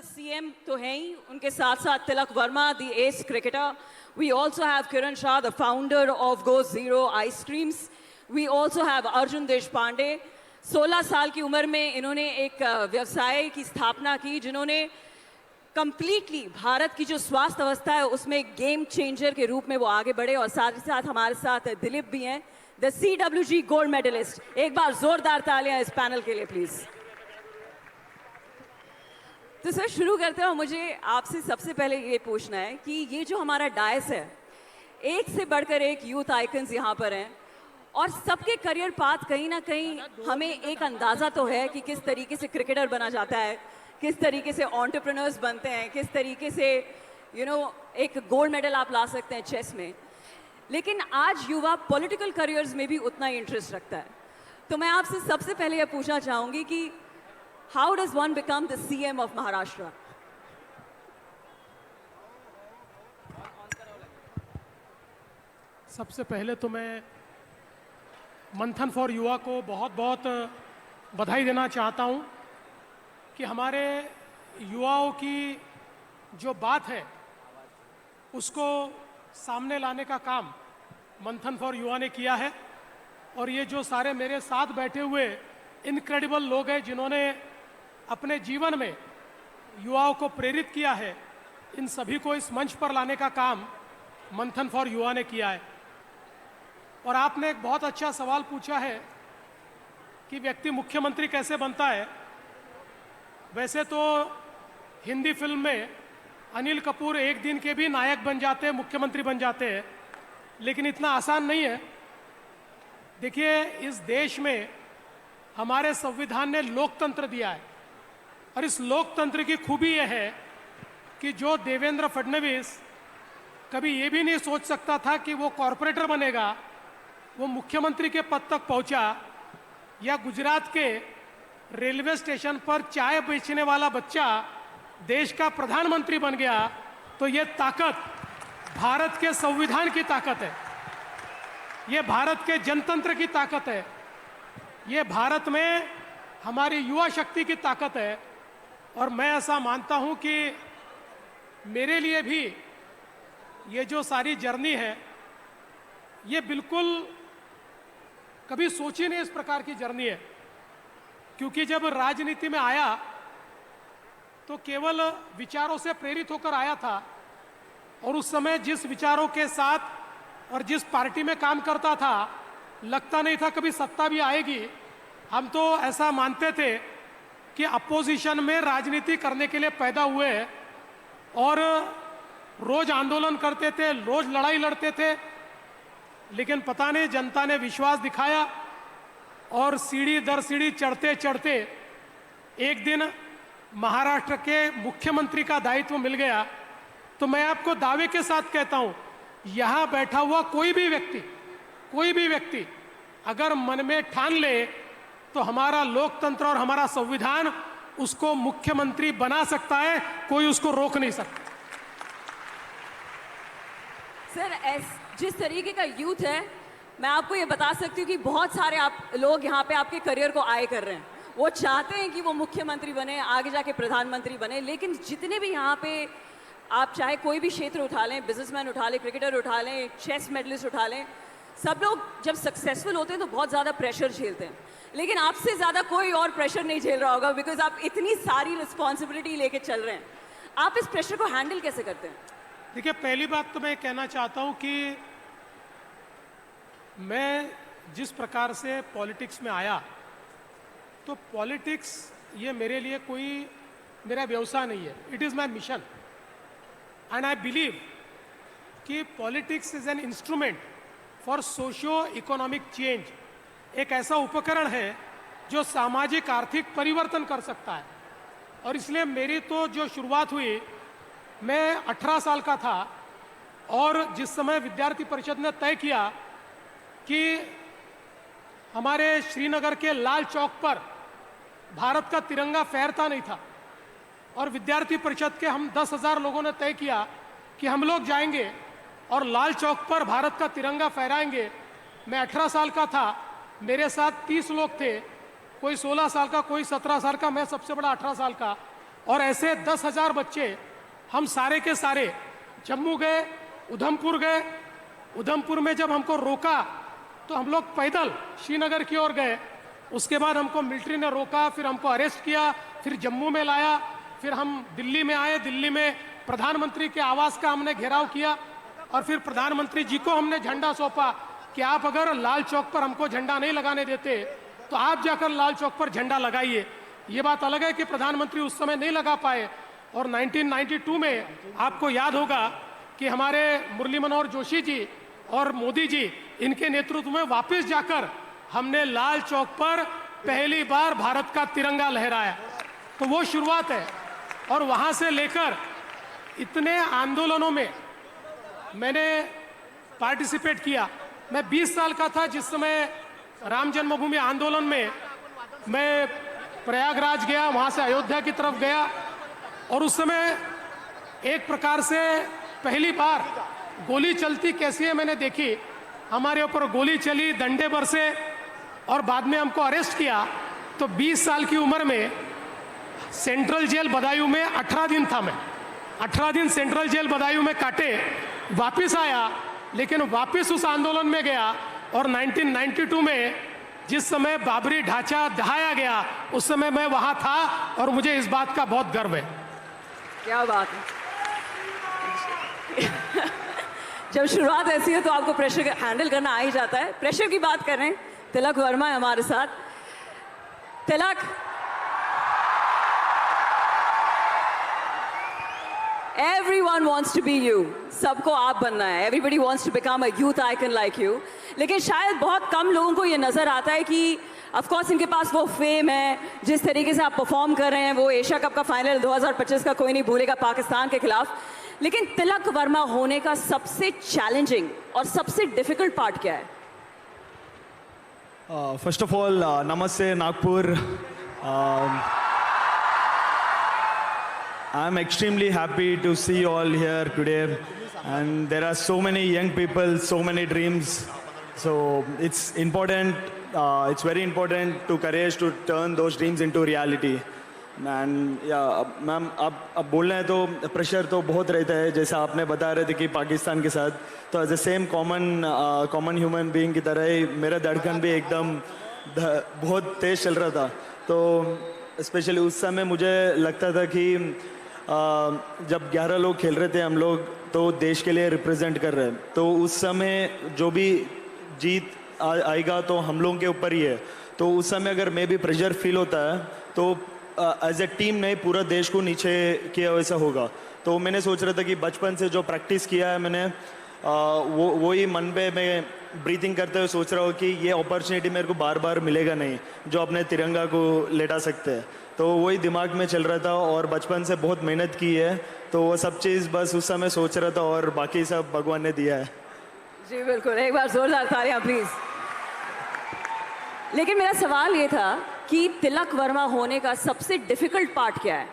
CM तो हैं ही, उनके साथ साथ Tilak Varma, the ace cricketer. We also have Kiran Shah, the founder of Go Zero Ice Creams. We also have Arjun Deshpande. 16 साल की उम्र में इन्होंने एक व्यवसाय की स्थापना की जिन्होंने कंप्लीटली भारत की जो स्वास्थ्य अवस्था है उसमें गेम चेंजर के रूप में वो आगे बढ़े. और साथ ही साथ हमारे साथ दिलीप भी हैं, द CWG गोल्ड मेडलिस्ट. एक बार जोरदार तालियां इस पैनल के लिए प्लीज. तो सर शुरू करते हैं. मुझे आपसे सबसे पहले ये पूछना है कि ये जो हमारा डायस है, एक से बढ़कर एक यूथ आइकन्स यहाँ पर हैं और सबके करियर पाथ कहीं ना कहीं हमें एक अंदाज़ा तो है कि किस तरीके से क्रिकेटर बना जाता है, किस तरीके से एंटरप्रेन्योर्स बनते हैं, किस तरीके से एक गोल्ड मेडल आप ला सकते हैं चेस में. लेकिन आज युवा पॉलिटिकल करियर्स में भी उतना ही इंटरेस्ट रखता है. तो मैं आपसे सबसे पहले ये पूछना चाहूँगी कि how does one become the CM of Maharashtra? सबसे पहले तो मैं मंथन फॉर युवा को बहुत बहुत बधाई देना चाहता हूं कि हमारे युवाओं की जो बात है उसको सामने लाने का काम मंथन फॉर युवा ने किया है. और ये जो सारे मेरे साथ बैठे हुए इनक्रेडिबल लोग हैं जिन्होंने अपने जीवन में युवाओं को प्रेरित किया है, इन सभी को इस मंच पर लाने का काम मंथन फॉर युवा ने किया है. और आपने एक बहुत अच्छा सवाल पूछा है कि व्यक्ति मुख्यमंत्री कैसे बनता है. वैसे तो हिंदी फिल्म में अनिल कपूर एक दिन के भी नायक बन जाते हैं, मुख्यमंत्री बन जाते हैं, लेकिन इतना आसान नहीं है. देखिए, इस देश में हमारे संविधान ने लोकतंत्र दिया है और इस लोकतंत्र की खूबी यह है कि जो देवेंद्र फडणवीस कभी ये भी नहीं सोच सकता था कि वो कॉरपोरेटर बनेगा, वो मुख्यमंत्री के पद तक पहुंचा, या गुजरात के रेलवे स्टेशन पर चाय बेचने वाला बच्चा देश का प्रधानमंत्री बन गया. तो ये ताकत भारत के संविधान की ताकत है, ये भारत के जनतंत्र की ताकत है, ये भारत में हमारी युवा शक्ति की ताकत है. और मैं ऐसा मानता हूं कि मेरे लिए भी ये जो सारी जर्नी है ये बिल्कुल कभी सोची नहीं इस प्रकार की जर्नी है. क्योंकि जब राजनीति में आया तो केवल विचारों से प्रेरित होकर आया था और उस समय जिस विचारों के साथ और जिस पार्टी में काम करता था लगता नहीं था कभी सत्ता भी आएगी. हम तो ऐसा मानते थे कि अपोजिशन में राजनीति करने के लिए पैदा हुए और रोज आंदोलन करते थे, रोज लड़ाई लड़ते थे. लेकिन पता नहीं जनता ने विश्वास दिखाया और सीढ़ी दर सीढ़ी चढ़ते चढ़ते एक दिन महाराष्ट्र के मुख्यमंत्री का दायित्व मिल गया. तो मैं आपको दावे के साथ कहता हूं, यहां बैठा हुआ कोई भी व्यक्ति अगर मन में ठान ले तो हमारा लोकतंत्र और हमारा संविधान उसको मुख्यमंत्री बना सकता है, कोई उसको रोक नहीं सकता. सर, जिस तरीके का यूथ है, मैं आपको ये बता सकती हूँ कि बहुत सारे आप लोग यहाँ पे आपके करियर को आए कर रहे हैं. वो चाहते हैं कि वो मुख्यमंत्री बने, आगे जाके प्रधानमंत्री बने. लेकिन जितने भी यहाँ पे आप चाहे कोई भी क्षेत्र उठा लें, बिजनेसमैन उठा लें, क्रिकेटर उठा लें, चेस मेडलिस्ट उठा लें, सब लोग जब सक्सेसफुल होते हैं तो बहुत ज़्यादा प्रेशर झेलते हैं. लेकिन आपसे ज़्यादा कोई और प्रेशर नहीं झेल रहा होगा, बिकॉज आप इतनी सारी रिस्पॉन्सिबिलिटी लेके चल रहे हैं. आप इस प्रेशर को हैंडल कैसे करते हैं? देखिए, पहली बात तो मैं कहना चाहता हूं कि मैं जिस प्रकार से पॉलिटिक्स में आया तो पॉलिटिक्स ये मेरे लिए कोई मेरा व्यवसाय नहीं है. It is my mission and I believe कि politics is an instrument for socio economic change. एक ऐसा उपकरण है जो सामाजिक आर्थिक परिवर्तन कर सकता है. और इसलिए मेरी तो जो शुरुआत हुई, मैं 18 साल का था और जिस समय विद्यार्थी परिषद ने तय किया कि हमारे श्रीनगर के लाल चौक पर भारत का तिरंगा फहरता नहीं था और विद्यार्थी परिषद के हम 10,000 लोगों ने तय किया कि हम लोग जाएंगे और लाल चौक पर भारत का तिरंगा फहराएंगे. मैं 18 साल का था, मेरे साथ 30 लोग थे, कोई 16 साल का, कोई 17 साल का, मैं सबसे बड़ा 18 साल का. और ऐसे 10,000 बच्चे हम सारे के सारे जम्मू गए, उधमपुर गए। उधमपुर में जब हमको रोका तो हम लोग पैदल श्रीनगर की ओर गए। उसके बाद हमको मिलिट्री ने रोका, फिर हमको अरेस्ट किया, फिर जम्मू में लाया, फिर हम दिल्ली में आए। दिल्ली में प्रधानमंत्री के आवास का हमने घेराव किया और फिर प्रधानमंत्री जी को हमने झंडा सौंपा कि आप अगर लाल चौक पर हमको झंडा नहीं लगाने देते तो आप जाकर लाल चौक पर झंडा लगाइए। ये बात अलग है कि प्रधानमंत्री उस समय नहीं लगा पाए। और 1992 में आपको याद होगा कि हमारे मुरली मनोहर जोशी जी और मोदी जी इनके नेतृत्व में वापस जाकर हमने लाल चौक पर पहली बार भारत का तिरंगा लहराया। तो वो शुरुआत है। और वहां से लेकर इतने आंदोलनों में मैंने पार्टिसिपेट किया। मैं 20 साल का था जिस समय राम जन्मभूमि आंदोलन में मैं प्रयागराज गया, वहां से अयोध्या की तरफ गया। और उस समय एक प्रकार से पहली बार गोली चलती कैसी है मैंने देखी। हमारे ऊपर गोली चली, डंडे बरसे और बाद में हमको अरेस्ट किया। तो 20 साल की उम्र में सेंट्रल जेल बदायूं में 18 दिन था। मैं 18 दिन सेंट्रल जेल बदायूं में काटे, वापस आया, लेकिन वापस उस आंदोलन में गया। और 1992 में जिस समय बाबरी ढांचा ढहाया गया उस समय मैं वहां था और मुझे इस बात का बहुत गर्व है। क्या बात है। जब शुरुआत ऐसी है तो आपको प्रेशर हैंडल करना आ ही जाता है। प्रेशर की बात कर रहे हैं, तिलक वर्मा है हमारे साथ। तिलक, everyone wants to be you, सबको आप बनना है। Everybody wants to become a youth icon like you। लेकिन शायद बहुत कम लोगों को ये नजर आता है कि ऑफ कोर्स इनके पास वो फेम है, जिस तरीके से आप परफॉर्म कर रहे हैं, वो एशिया कप का फाइनल 2025 का कोई नहीं भूलेगा पाकिस्तान के खिलाफ। लेकिन तिलक वर्मा होने का सबसे चैलेंजिंग और सबसे डिफिकल्ट पार्ट क्या है? फर्स्ट ऑफ ऑल नमस्ते Nagpur. I'm extremely happy to see you all here today, and there are so many young people, so many dreams. So it's important, it's very important to courage to turn those dreams into reality. And yeah, ma'am अब बोल रहे हैं तो pressure तो बहुत रहता है, जैसा आपने बता रहे थे कि पाकिस्तान के साथ तो as a same common human being की तरह ही मेरा धड़कन भी एकदम बहुत तेज चल रहा था। तो स्पेशली उस समय मुझे लगता था कि जब 11 लोग खेल रहे थे हम लोग तो देश के लिए रिप्रेजेंट कर रहे हैं, तो उस समय जो भी जीत आएगा तो हम लोगों के ऊपर ही है। तो उस समय अगर मैं भी प्रेशर फील होता है तो एज ए टीम नहीं पूरा देश को नीचे किया वैसा होगा। तो मैंने सोच रहा था कि बचपन से जो प्रैक्टिस किया है मैंने वो ही मन पे मैं ब्रीथिंग करते हुए सोच रहा हूँ कि ये अपॉर्चुनिटी मेरे को बार बार मिलेगा नहीं जो अपने तिरंगा को लेटा सकते हैं। तो वही दिमाग में चल रहा था और बचपन से बहुत मेहनत की है, तो वो सब चीज़ बस उस समय सोच रहा था और बाकी सब भगवान ने दिया है। जी बिल्कुल, एक बार जोरदार तालियां प्लीज। लेकिन मेरा सवाल ये था कि तिलक वर्मा होने का सबसे डिफिकल्ट पार्ट क्या है?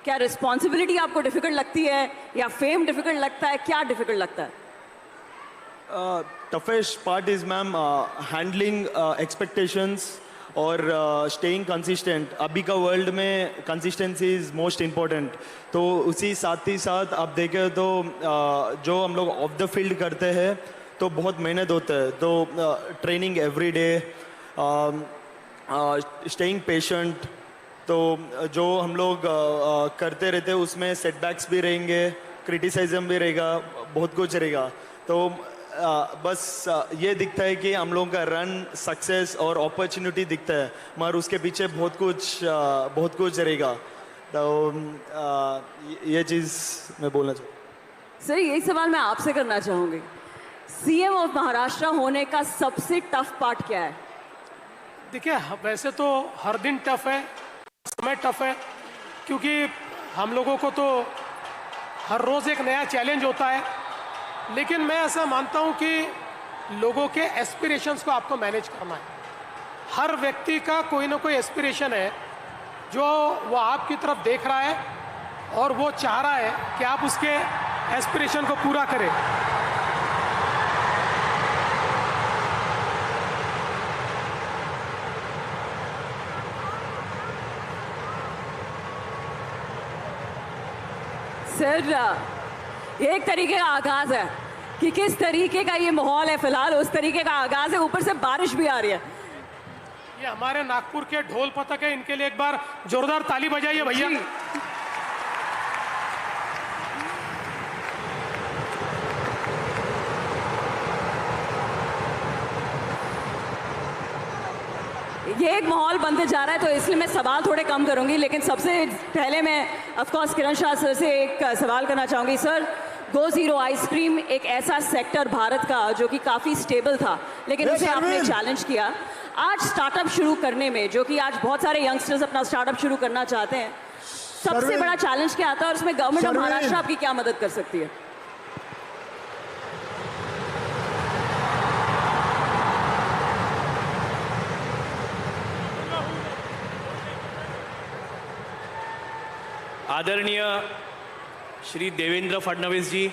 क्या रिस्पॉन्सिबिलिटी आपको डिफिकल्ट लगती है या फेम डिफिकल्ट लगता है? क्या डिफिकल्ट लगता है? Toughest part is ma'am handling expectations और स्टेइंग कंसिस्टेंट। अभी का वर्ल्ड में कंसिस्टेंसी इज़ मोस्ट इम्पॉर्टेंट। तो उसी साथ ही साथ आप देखें तो जो हम लोग ऑफ द फील्ड करते हैं तो बहुत मेहनत होता है। तो training every day, staying patient, तो जो हम लोग करते रहते हैं उसमें सेटबैक्स भी रहेंगे, क्रिटिसाइज्म भी रहेगा, बहुत कुछ रहेगा। तो बस ये दिखता है कि हम लोगों का रन सक्सेस और अपॉर्चुनिटी दिखता है, मगर उसके पीछे बहुत कुछ रहेगा। तो ये चीज़ मैं बोलना चाहूँ। सर यही सवाल मैं आपसे करना चाहूँगी, सीएम ऑफ महाराष्ट्र होने का सबसे टफ पार्ट क्या है? देखिए वैसे तो हर दिन टफ है, समय टफ है, क्योंकि हम लोगों को तो हर रोज़ एक नया चैलेंज होता है। लेकिन मैं ऐसा मानता हूं कि लोगों के एस्पिरेशंस को आपको मैनेज करना है। हर व्यक्ति का कोई ना कोई एस्पिरेशन है जो वो आपकी तरफ देख रहा है और वो चाह रहा है कि आप उसके एस्पिरेशन को पूरा करें। सर ये एक तरीके का आगाज है कि किस तरीके का ये माहौल है, फिलहाल उस तरीके का आगाज है, ऊपर से बारिश भी आ रही है। ये हमारे नागपुर के ढोल पथक है, इनके लिए एक बार जोरदार ताली बजाइए भैया। ये एक माहौल बनते जा रहा है, तो इसलिए मैं सवाल थोड़े कम करूंगी, लेकिन सबसे पहले मैं of course Kiran Shah sir से एक सवाल करना चाहूंगी। सर, गो जीरो आइसक्रीम एक ऐसा सेक्टर भारत का जो कि काफ़ी स्टेबल था, लेकिन उसे आपने चैलेंज किया। आज स्टार्टअप शुरू करने में, जो कि आज बहुत सारे यंगस्टर्स अपना स्टार्टअप शुरू करना चाहते हैं, सबसे बड़ा चैलेंज क्या आता है और उसमें गवर्नमेंट ऑफ महाराष्ट्र आपकी क्या मदद कर सकती है? आदरणीय श्री देवेंद्र फडणवीस जी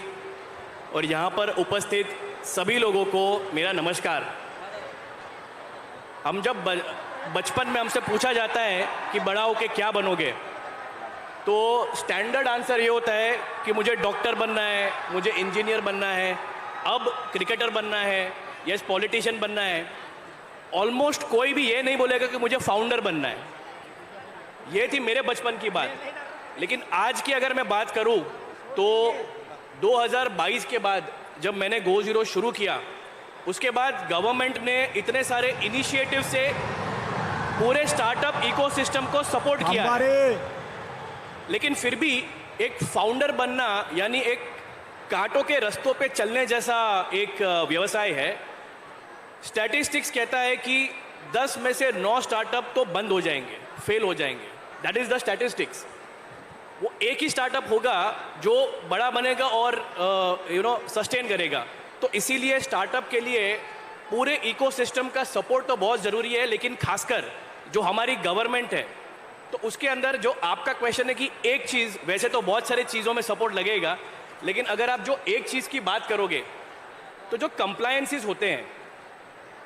और यहाँ पर उपस्थित सभी लोगों को मेरा नमस्कार। हम जब बचपन में हमसे पूछा जाता है कि बड़ा होके क्या बनोगे, तो स्टैंडर्ड आंसर ये होता है कि मुझे डॉक्टर बनना है, मुझे इंजीनियर बनना है, अब क्रिकेटर बनना है, यस पॉलिटिशियन बनना है। ऑलमोस्ट कोई भी ये नहीं बोलेगा कि मुझे फाउंडर बनना है। ये थी मेरे बचपन की बात। लेकिन आज की अगर मैं बात करूं तो 2022 के बाद जब मैंने गो जीरो शुरू किया, उसके बाद गवर्नमेंट ने इतने सारे इनिशिएटिव से पूरे स्टार्टअप इकोसिस्टम को सपोर्ट किया है। लेकिन फिर भी एक फाउंडर बनना यानी एक कांटों के रास्तों पे चलने जैसा एक व्यवसाय है। स्टैटिस्टिक्स कहता है कि 10 में से 9 स्टार्टअप तो बंद हो जाएंगे, फेल हो जाएंगे। That is the statistics. वो एक ही स्टार्टअप होगा जो बड़ा बनेगा और सस्टेन करेगा। तो इसीलिए स्टार्टअप के लिए पूरे इकोसिस्टम का सपोर्ट तो बहुत ज़रूरी है, लेकिन खासकर जो हमारी गवर्नमेंट है, तो उसके अंदर जो आपका क्वेश्चन है कि एक चीज़, वैसे तो बहुत सारी चीज़ों में सपोर्ट लगेगा, लेकिन अगर आप जो एक चीज़ की बात करोगे तो जो कंप्लायंसेस होते हैं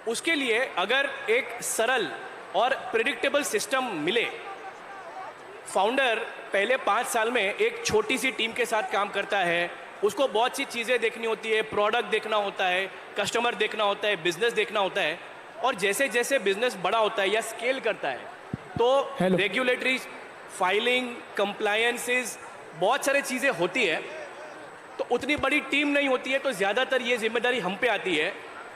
उसके लिए अगर एक सरल और प्रिडिक्टेबल सिस्टम मिले। फाउंडर पहले 5 साल में एक छोटी सी टीम के साथ काम करता है, उसको बहुत सी चीज़ें देखनी होती है, प्रोडक्ट देखना होता है, कस्टमर देखना होता है, बिजनेस देखना होता है। और जैसे जैसे बिजनेस बड़ा होता है या स्केल करता है तो रेगुलेटरी फाइलिंग, कंप्लायंसेस, बहुत सारी चीज़ें होती है। तो उतनी बड़ी टीम नहीं होती है, तो ज़्यादातर ये जिम्मेदारी हम पे आती है।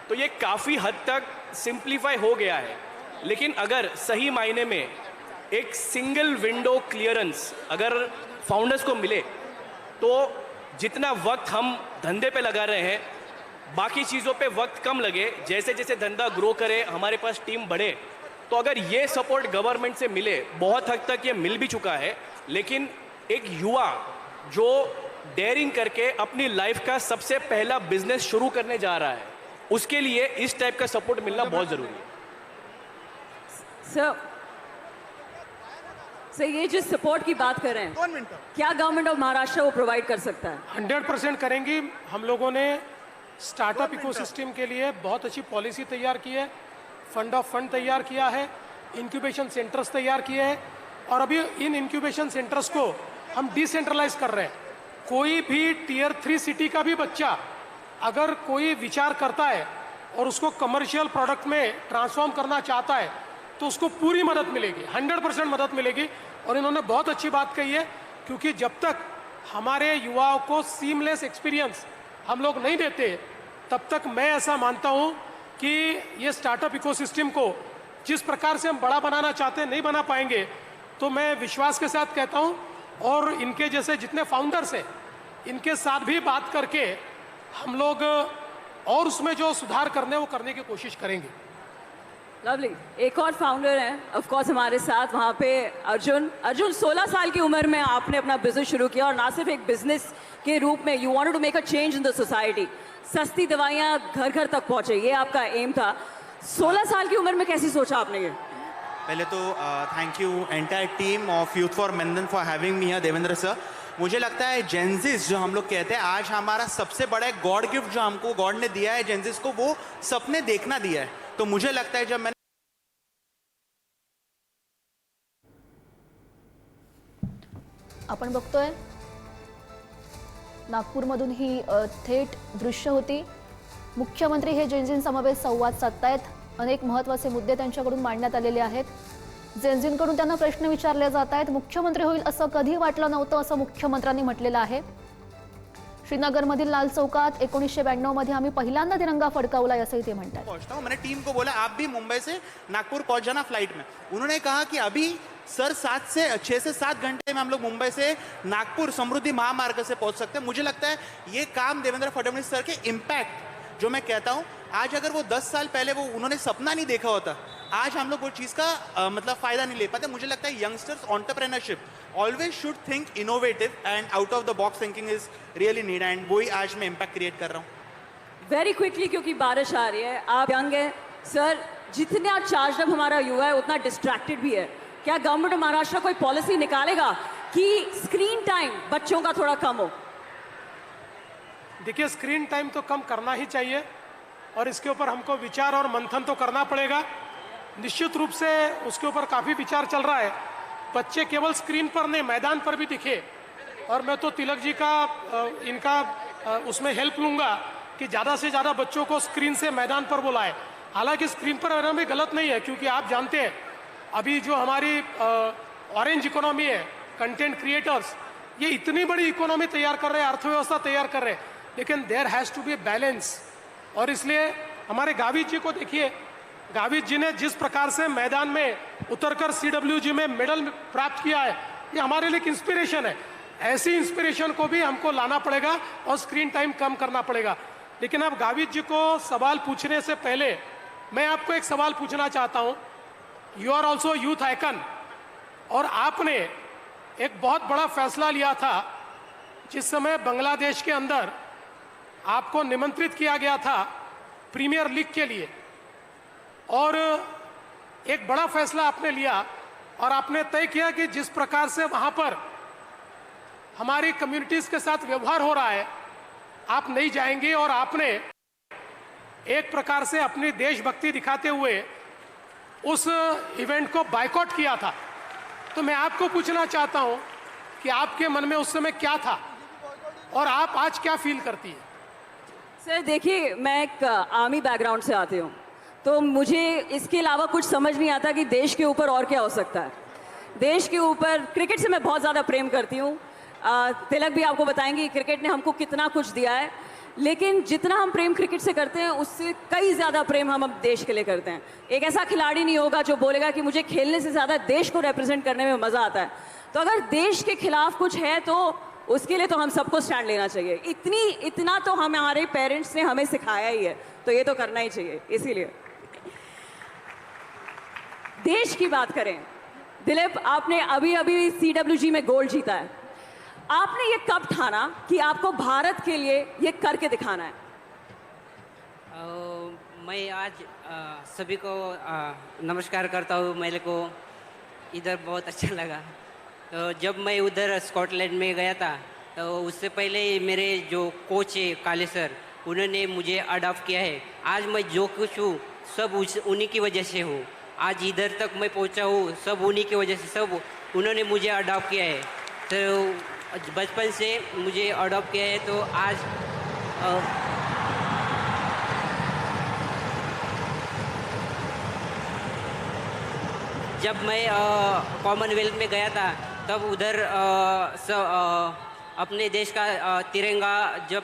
तो ये काफ़ी हद तक सिंप्लीफाई हो गया है। लेकिन अगर सही मायने में एक सिंगल विंडो क्लियरेंस अगर फाउंडर्स को मिले तो जितना वक्त हम धंधे पे लगा रहे हैं, बाकी चीज़ों पे वक्त कम लगे। जैसे जैसे धंधा ग्रो करे, हमारे पास टीम बढ़े, तो अगर ये सपोर्ट गवर्नमेंट से मिले, बहुत हद तक ये मिल भी चुका है। लेकिन एक युवा जो डेयरिंग करके अपनी लाइफ का सबसे पहला बिजनेस शुरू करने जा रहा है, उसके लिए इस टाइप का सपोर्ट मिलना बहुत ज़रूरी है। सर ये जो सपोर्ट की बात कर रहे हैं, क्या गवर्नमेंट ऑफ महाराष्ट्र वो प्रोवाइड कर सकता है? 100% करेंगी। हम लोगों ने स्टार्टअप इकोसिस्टम के लिए बहुत अच्छी पॉलिसी तैयार की है, फंड ऑफ फंड तैयार किया है, इंक्यूबेशन सेंटर्स तैयार किए हैं, और अभी इन इंक्यूबेशन सेंटर्स को हम डिसेंट्रलाइज कर रहे हैं। कोई भी टियर 3 सिटी का भी बच्चा अगर कोई विचार करता है और उसको कमर्शियल प्रोडक्ट में ट्रांसफॉर्म करना चाहता है तो उसको पूरी मदद मिलेगी, 100% मदद मिलेगी। और इन्होंने बहुत अच्छी बात कही है, क्योंकि जब तक हमारे युवाओं को सीमलेस एक्सपीरियंस हम लोग नहीं देते, तब तक मैं ऐसा मानता हूं कि ये स्टार्टअप इकोसिस्टम को जिस प्रकार से हम बड़ा बनाना चाहते हैं नहीं बना पाएंगे। तो मैं विश्वास के साथ कहता हूं, और इनके जैसे जितने फाउंडर्स हैं इनके साथ भी बात करके हम लोग और उसमें जो सुधार करने वो करने की कोशिश करेंगे। लवली। एक और फाउंडर हैं ऑफ कोर्स हमारे साथ, वहाँ पे अर्जुन। 16 साल की उम्र में आपने अपना बिजनेस शुरू किया, और ना सिर्फ एक बिजनेस के रूप में, you wanted to make a change in the society. सस्ती दवाइयाँ घर घर तक पहुँचे, ये आपका एम था। 16 साल की उम्र में कैसी सोचा आपने ये? पहले तो thank you entire team of youth for मेंदन for having me here, Devendra sir. मुझे लगता है जेंजिस जो हम लोग कहते हैं, आज हमारा सबसे बड़ा एक गॉड गिफ्ट जो हमको गॉड ने दिया है जेंजिस को, वो सपने देखना दिया है। तो मुझे लगता है जब मैंने आपण बघतोय नागपूरमधून ही थेट दृश्य होती. मुख्यमंत्री हे जेनझींसमवेत संवाद साधतायत. अनेक महत्त्वाचे मुद्दे त्यांच्याकडून मांडण्यात आलेले आहेत. जेनझींकडून त्यांना प्रश्न विचारले जात आहेत. मुख्यमंत्री होईल असं कधी वाटलं नव्हतं असं मुख्यमंत्र्यांनी म्हटलेलं आहे. श्रीनगरमधील लाल चौकात 1992 मध्ये आम्ही पहिल्यांदा तिरंगा फडकावला असंही ते म्हणतात. पहुंचता हूं. मैंने टीम को बोला आप भी मुंबई से नागपुर पहुंच जाना फ्लाइट में. उन्होंने कहा कि अभी सर 6 से 7 घंटे में हम लोग मुंबई से नागपुर समृद्धि महामार्ग से पहुंच सकते हैं. मुझे लगता है ये काम देवेंद्र फडणवीस सर के इम्पैक्ट जो मैं कहता हूं, आज अगर वो 10 साल पहले वो उन्होंने सपना नहीं देखा होता, आज हम लोग वो चीज़ का मतलब फायदा नहीं ले पाते. मुझे लगता है youngsters entrepreneurship always should think innovative and out of the box thinking is really need, and वही आज मैं इम्पैक्ट क्रिएट कर रहा हूँ. वेरी क्विकली, क्योंकि बारिश आ रही है, आप यंग हैं सर, जितना चार्ज अप हमारा युवा है उतना डिस्ट्रैक्टेड भी है. क्या गवर्नमेंट महाराष्ट्र कोई पॉलिसी निकालेगा कि स्क्रीन टाइम बच्चों का थोड़ा कम हो? देखिए, स्क्रीन टाइम तो कम करना ही चाहिए और इसके ऊपर हमको विचार और मंथन तो करना पड़ेगा. निश्चित रूप से उसके ऊपर काफ़ी विचार चल रहा है. बच्चे केवल स्क्रीन पर नहीं, मैदान पर भी दिखे. और मैं तो तिलक जी का इनका उसमें हेल्प लूँगा कि ज़्यादा से ज़्यादा बच्चों को स्क्रीन से मैदान पर बुलाए. हालांकि स्क्रीन पर रहना भी गलत नहीं है, क्योंकि आप जानते हैं अभी जो हमारी ऑरेंज इकोनॉमी है, कंटेंट क्रिएटर्स, ये इतनी बड़ी इकोनॉमी तैयार कर रहे हैं, अर्थव्यवस्था तैयार कर रहे हैं, लेकिन there has to be balance. और इसलिए हमारे गावित जी को देखिए, गावित जी ने जिस प्रकार से मैदान में उतरकर CWG में मेडल प्राप्त किया है, ये हमारे लिए एक इंस्पिरेशन है. ऐसी इंस्पिरेशन को भी हमको लाना पड़ेगा और स्क्रीन टाइम कम करना पड़ेगा. लेकिन अब गावित जी को सवाल पूछने से पहले मैं आपको एक सवाल पूछना चाहता हूँ. You are also youth icon, और आपने एक बहुत बड़ा फैसला लिया था जिस समय बांग्लादेश के अंदर आपको निमंत्रित किया गया था प्रीमियर लीग के लिए, और एक बड़ा फैसला आपने लिया और आपने तय किया कि जिस प्रकार से वहाँ पर हमारी कम्युनिटीज़ के साथ व्यवहार हो रहा है, आप नहीं जाएंगे. और आपने एक प्रकार से अपनी देशभक्ति दिखाते हुए उस इवेंट को बायकॉट किया था. तो मैं आपको पूछना चाहता हूँ कि आपके मन में उस समय क्या था और आप आज क्या फील करती है? सर देखिए, मैं एक आर्मी बैकग्राउंड से आती हूँ, तो मुझे इसके अलावा कुछ समझ नहीं आता कि देश के ऊपर और क्या हो सकता है. देश के ऊपर क्रिकेट से मैं बहुत ज़्यादा प्रेम करती हूँ. तिलक भी आपको बताएंगे क्रिकेट ने हमको कितना कुछ दिया है, लेकिन जितना हम प्रेम क्रिकेट से करते हैं उससे कई ज़्यादा प्रेम हम अब देश के लिए करते हैं. एक ऐसा खिलाड़ी नहीं होगा जो बोलेगा कि मुझे खेलने से ज़्यादा देश को रिप्रेजेंट करने में मज़ा आता है. तो अगर देश के खिलाफ कुछ है तो उसके लिए तो हम सबको स्टैंड लेना चाहिए. इतना तो हमारे पेरेंट्स ने हमें सिखाया ही है, तो ये तो करना ही चाहिए. इसीलिए देश की बात करें, दिलीप, आपने अभी अभी CWG में गोल्ड जीता है. आपने ये कब ठाना कि आपको भारत के लिए ये करके दिखाना है? मैं आज सभी को नमस्कार करता हूँ. मेरे को इधर बहुत अच्छा लगा. तो जब मैं उधर स्कॉटलैंड में गया था, तो उससे पहले मेरे जो कोच है काले सर, उन्होंने मुझे अडॉप्ट किया है. आज मैं जो कुछ हूँ सब उन्हीं की वजह से हूँ. आज इधर तक मैं पहुँचा हूँ सब उन्हीं की वजह से. सब उन्होंने मुझे अडॉप्ट किया है. तो बचपन से मुझे अडॉप्ट किया है. तो आज जब मैं कॉमनवेल्थ में गया था, तब उधर अपने देश का तिरंगा जब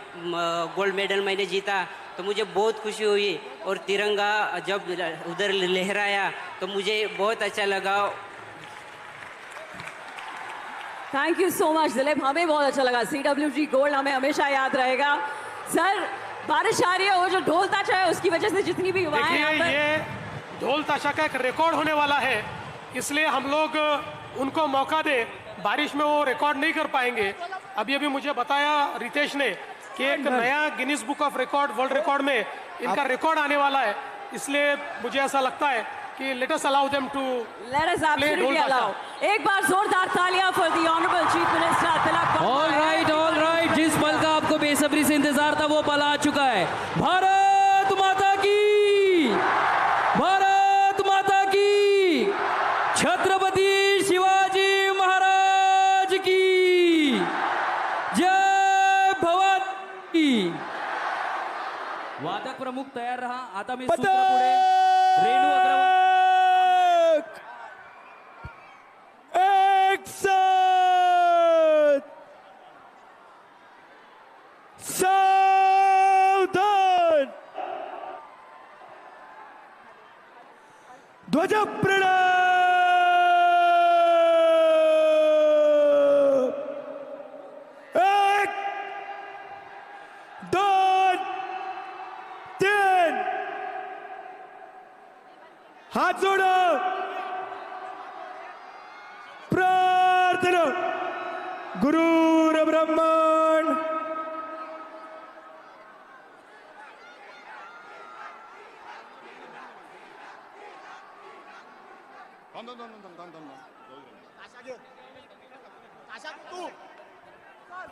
गोल्ड मेडल मैंने जीता तो मुझे बहुत खुशी हुई. और तिरंगा जब उधर लहराया तो मुझे बहुत अच्छा लगा. Thank you so much Dilip, हमें बहुत अच्छा लगा. CWG गोल्ड हमें हमेशा याद रहेगा. सर बारिश आ रही है, वो जो ढोल ताशा है उसकी वजह से जितनी भी युवाएं देखिए, यहाँ पर... ये ढोल ताशा का एक रिकॉर्ड होने वाला है, इसलिए हम लोग उनको मौका दे. बारिश में वो रिकॉर्ड नहीं कर पाएंगे. अभी अभी मुझे बताया रितेश ने कि एक नया Guinness book of record, world record में इनका रिकॉर्ड आने वाला है. इसलिए मुझे ऐसा लगता है कि let us allow them to Let us play absolutely ढोल ताशा. allow. एक बार जोरदार तालियां for the honorable chief minister Tilak. All right. जिस पल का आपको बेसब्री से इंतजार था वो पल आ चुका है. भारत माता की, भारत माता की, छत्रपति शिवाजी महाराज की जय. वादक प्रमुख तयार रहा. आता मी सूत्र पुढे रेणू अग्रवाल. एक सावधान ध्वज प्रणाम. एक दोन तीन हात जोडा. प्रार्थना गुरुर ब्रह्मण.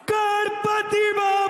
गणपती बाप्पा